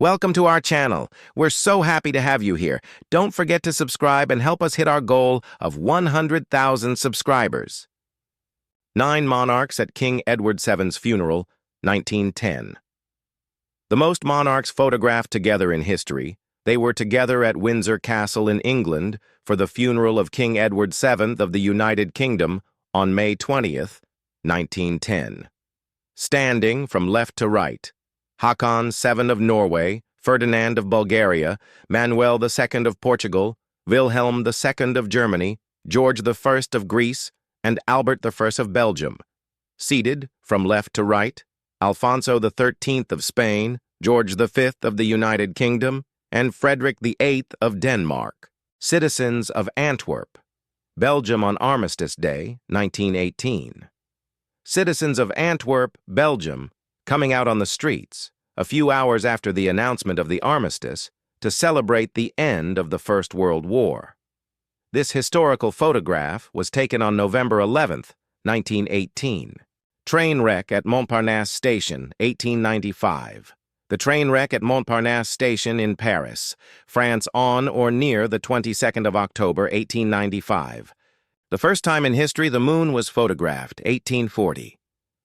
Welcome to our channel. We're so happy to have you here. Don't forget to subscribe and help us hit our goal of 100,000 subscribers. 9 monarchs at King Edward VII's funeral, 1910. The most monarchs photographed together in history, they were together at Windsor Castle in England for the funeral of King Edward VII of the United Kingdom on May 20th, 1910. Standing from left to right, Haakon VII of Norway, Ferdinand of Bulgaria, Manuel II of Portugal, Wilhelm II of Germany, George I of Greece, and Albert I of Belgium. Seated from left to right, Alfonso XIII of Spain, George V of the United Kingdom, and Frederick VIII of Denmark. Citizens of Antwerp, Belgium on Armistice Day, 1918. Citizens of Antwerp, Belgium, coming out on the streets, a few hours after the announcement of the armistice, to celebrate the end of the First World War. This historical photograph was taken on November 11, 1918. Train wreck at Montparnasse Station, 1895. The train wreck at Montparnasse Station in Paris, France on or near the 22nd of October, 1895. The first time in history the moon was photographed, 1840.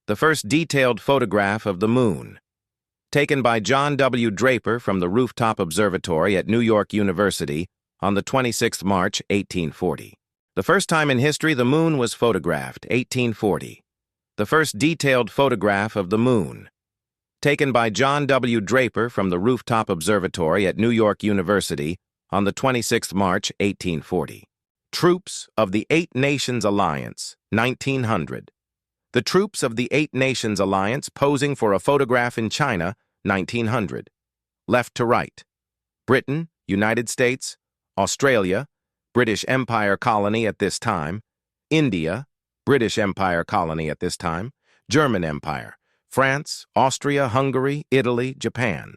The first detailed photograph of the moon, taken by John W. Draper from the rooftop observatory at New York University on the 26th March, 1840. The first time in history the moon was photographed, 1840. The first detailed photograph of the moon, taken by John W. Draper from the rooftop observatory at New York University on the 26th March, 1840. Troops of the Eight Nations Alliance, 1900. The troops of the Eight Nations Alliance posing for a photograph in China, 1900. Left to right. Britain, United States, Australia, British Empire colony at this time, India, British Empire colony at this time, German Empire, France, Austria, Hungary, Italy, Japan.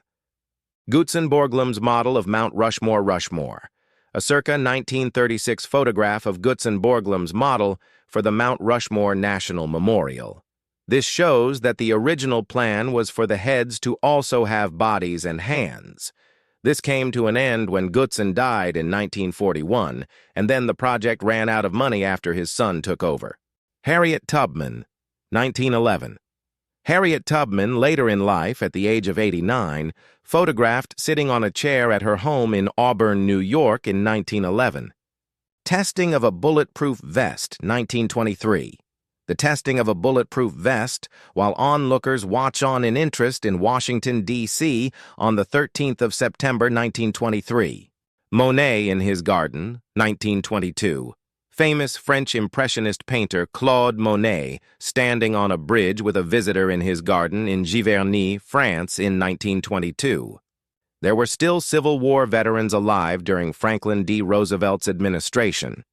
Gutzen-Borglum's model of Mount Rushmore, a circa 1936 photograph of Gutzen-Borglum's model for the Mount Rushmore National Memorial. This shows that the original plan was for the heads to also have bodies and hands. This came to an end when Gutzen died in 1941, and then the project ran out of money after his son took over. Harriet Tubman, 1911. Harriet Tubman, later in life, at the age of 89, photographed sitting on a chair at her home in Auburn, New York in 1911. Testing of a bulletproof vest, 1923. The testing of a bulletproof vest while onlookers watch on in interest in Washington, D.C. on the 13th of September, 1923. Monet in his garden, 1922. Famous French Impressionist painter Claude Monet standing on a bridge with a visitor in his garden in Giverny, France in 1922. There were still Civil War veterans alive during Franklin D. Roosevelt's administration.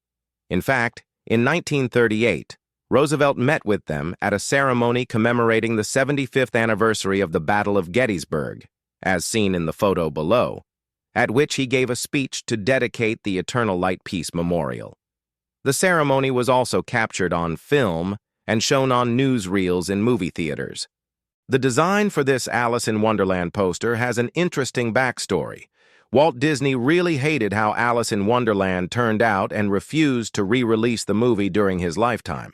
In fact, in 1938, Roosevelt met with them at a ceremony commemorating the 75th anniversary of the Battle of Gettysburg, as seen in the photo below, at which he gave a speech to dedicate the Eternal Light Peace Memorial. The ceremony was also captured on film and shown on newsreels in movie theaters. The design for this Alice in Wonderland poster has an interesting backstory. Walt Disney really hated how Alice in Wonderland turned out and refused to re-release the movie during his lifetime.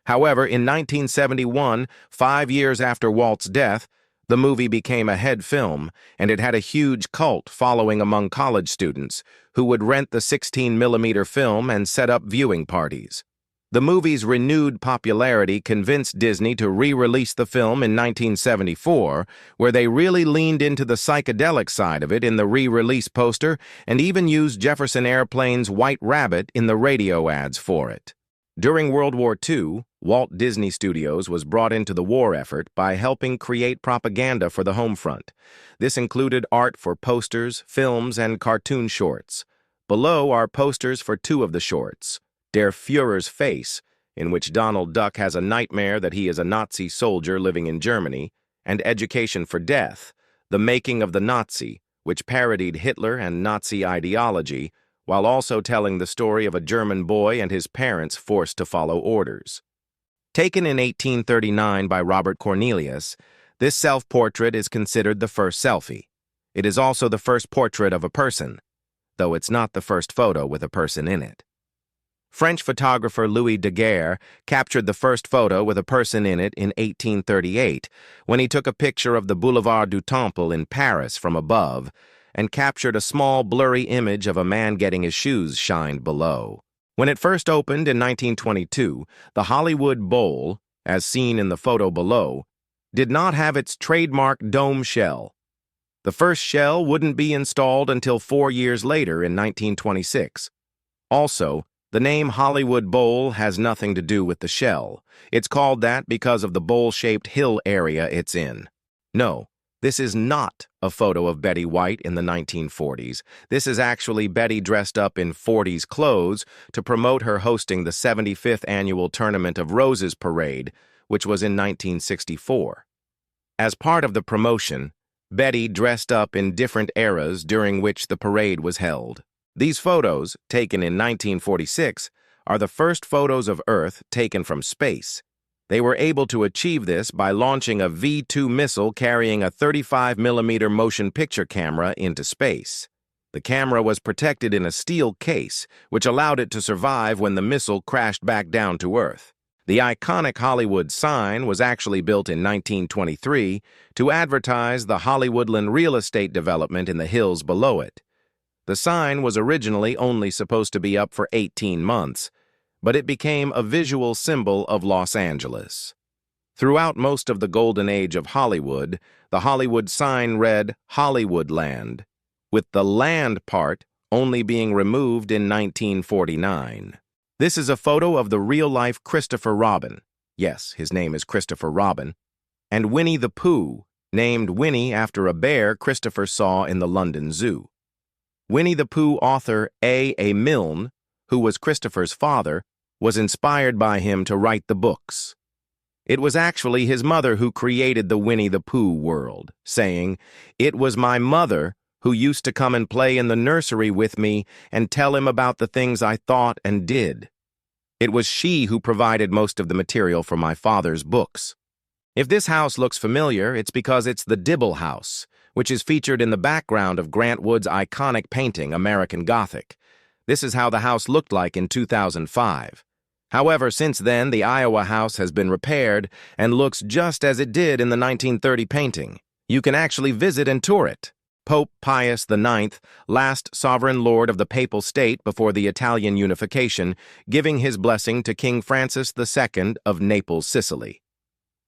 However, in 1971, 5 years after Walt's death, the movie became a head film, and it had a huge cult following among college students who would rent the 16mm film and set up viewing parties. The movie's renewed popularity convinced Disney to re-release the film in 1974, where they really leaned into the psychedelic side of it in the re-release poster and even used Jefferson Airplane's White Rabbit in the radio ads for it. During World War II, Walt Disney Studios was brought into the war effort by helping create propaganda for the home front. This included art for posters, films, and cartoon shorts. Below are posters for 2 of the shorts: Der Führer's Face, in which Donald Duck has a nightmare that he is a Nazi soldier living in Germany, and Education for Death, The Making of the Nazi, which parodied Hitler and Nazi ideology, while also telling the story of a German boy and his parents forced to follow orders. Taken in 1839 by Robert Cornelius, this self-portrait is considered the first selfie. It is also the first portrait of a person, though it's not the first photo with a person in it. French photographer Louis Daguerre captured the first photo with a person in it in 1838 when he took a picture of the Boulevard du Temple in Paris from above and captured a small blurry image of a man getting his shoes shined below. When it first opened in 1922, the Hollywood Bowl, as seen in the photo below, did not have its trademark dome shell. The first shell wouldn't be installed until 4 years later in 1926. Also, the name Hollywood Bowl has nothing to do with the shell. It's called that because of the bowl-shaped hill area it's in. No, this is not a photo of Betty White in the 1940s. This is actually Betty dressed up in 40s clothes to promote her hosting the 75th annual Tournament of Roses parade, which was in 1964. As part of the promotion, Betty dressed up in different eras during which the parade was held. These photos, taken in 1946, are the first photos of Earth taken from space. They were able to achieve this by launching a V-2 missile carrying a 35mm motion picture camera into space. The camera was protected in a steel case, which allowed it to survive when the missile crashed back down to Earth. The iconic Hollywood sign was actually built in 1923 to advertise the Hollywoodland real estate development in the hills below it. The sign was originally only supposed to be up for 18 months, but it became a visual symbol of Los Angeles. Throughout most of the golden age of Hollywood, the Hollywood sign read Hollywoodland, with the land part only being removed in 1949. This is a photo of the real-life Christopher Robin. Yes, his name is Christopher Robin. And Winnie the Pooh, named Winnie after a bear Christopher saw in the London Zoo. Winnie the Pooh author A. Milne, who was Christopher's father, was inspired by him to write the books. It was actually his mother who created the Winnie the Pooh world, saying, "It was my mother who used to come and play in the nursery with me and tell him about the things I thought and did. It was she who provided most of the material for my father's books." If this house looks familiar, it's because it's the Dibble House, which is featured in the background of Grant Wood's iconic painting, American Gothic. This is how the house looked like in 2005. However, since then, the Iowa house has been repaired and looks just as it did in the 1930 painting. You can actually visit and tour it. Pope Pius IX, last sovereign lord of the Papal State before the Italian unification, giving his blessing to King Francis II of Naples, Sicily.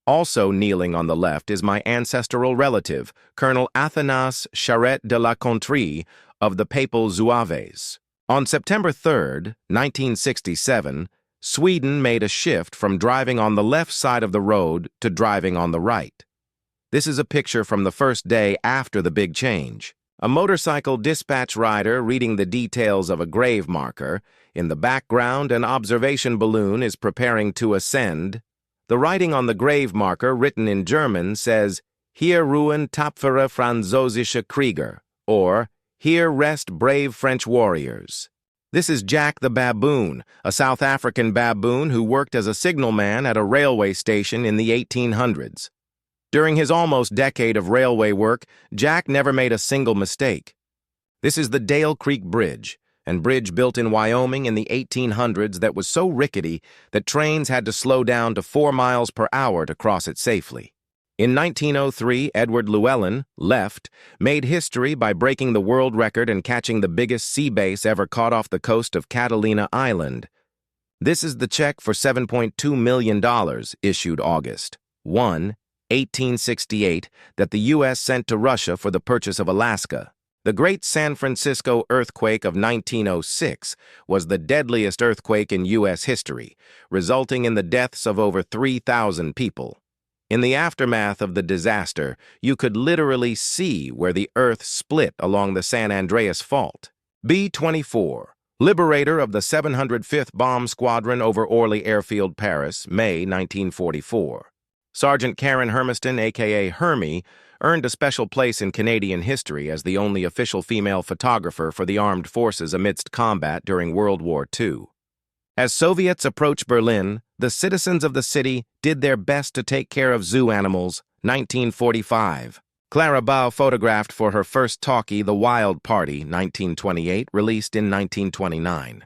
Also kneeling on the left is my ancestral relative, Colonel Athanas Charette de la Contrie of the Papal Zouaves. On September 3, 1967, Sweden made a shift from driving on the left side of the road to driving on the right. This is a picture from the first day after the big change. A motorcycle dispatch rider reading the details of a grave marker. In the background, an observation balloon is preparing to ascend. The writing on the grave marker, written in German, says, "Hier ruhen tapfere französische Krieger," or "Here rest brave French warriors." This is Jack the Baboon, a South African baboon who worked as a signalman at a railway station in the 1800s. During his almost decade of railway work, Jack never made a single mistake. This is the Dale Creek Bridge, a bridge built in Wyoming in the 1800s that was so rickety that trains had to slow down to 4 miles per hour to cross it safely. In 1903, Edward Llewellyn, Left, made history by breaking the world record and catching the biggest sea bass ever caught off the coast of Catalina Island. This is the check for $7.2 million issued August 1, 1868, that the U.S. sent to Russia for the purchase of Alaska. The Great San Francisco earthquake of 1906 was the deadliest earthquake in U.S. history, resulting in the deaths of over 3,000 people. In the aftermath of the disaster, you could literally see where the earth split along the San Andreas Fault. B-24, liberator of the 705th Bomb Squadron over Orly Airfield, Paris, May 1944. Sergeant Karen Hermiston, a.k.a. Hermie, earned a special place in Canadian history as the only official female photographer for the armed forces amidst combat during World War II. As Soviets approached Berlin, the citizens of the city did their best to take care of zoo animals. 1945. Clara Bow photographed for her first talkie The Wild Party, 1928, released in 1929.